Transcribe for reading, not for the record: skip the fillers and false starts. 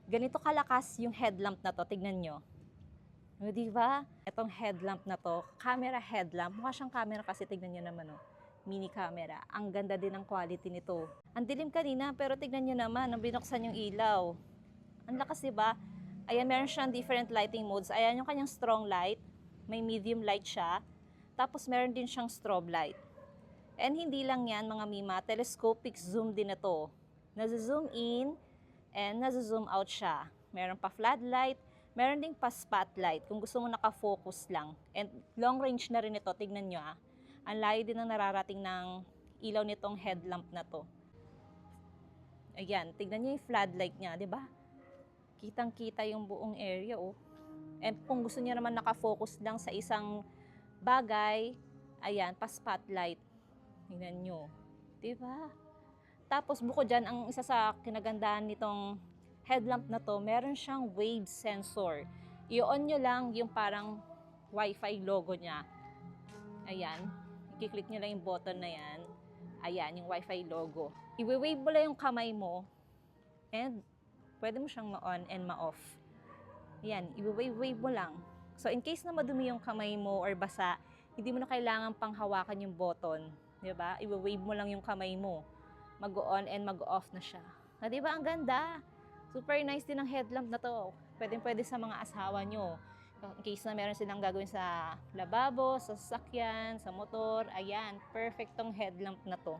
Ganito kalakas yung headlamp na to, tignan nyo. O, di ba? Itong headlamp na to, camera headlamp. Mukha siyang camera kasi tignan nyo naman, oh. Mini camera. Ang ganda din ng quality nito. Ang dilim kanina, pero tignan nyo naman, nang binuksan yung ilaw. Ang lakas, di ba? Ayan, meron siyang different lighting modes. Ayan yung kanyang strong light. May medium light siya. Tapos meron din siyang strobe light. And hindi lang yan, mga mima, telescopic zoom din na to. Naz-zoom in and naz-zoom out siya. Meron pa floodlight, meron ding pa spotlight kung gusto mo nakafocus lang. And long range na rin ito, tignan nyo ah. Ang layo din ang nararating ng ilaw nitong headlamp na to. Ayan, tignan nyo yung floodlight niya, di ba? Kitang-kita yung buong area, oh. And kung gusto niya naman nakafocus lang sa isang bagay, ayan, pa spotlight. Tingnan nyo. Diba? Tapos bukod dyan, ang isa sa kinagandahan nitong headlamp na to, meron siyang wave sensor. I-on nyo lang yung parang Wi-Fi logo niya. Ayan. I-click nyo lang yung button na yan. Ayan, yung Wi-Fi logo. I-wave mo lang yung kamay mo and pwede mo siyang ma-on and ma-off. Ayan, i-wave mo lang. So in case na madumi yung kamay mo or basa, hindi mo na kailangan pang hawakan yung button. Diba? I-wave mo lang yung kamay mo. Mag-on and mag-off na siya. Na, diba? Ang ganda. Super nice din ang headlamp na to. Pwede sa mga asawa nyo. In case na meron silang gagawin sa lababo, sa sasakyan, sa motor. Ayan, perfect tong headlamp na to.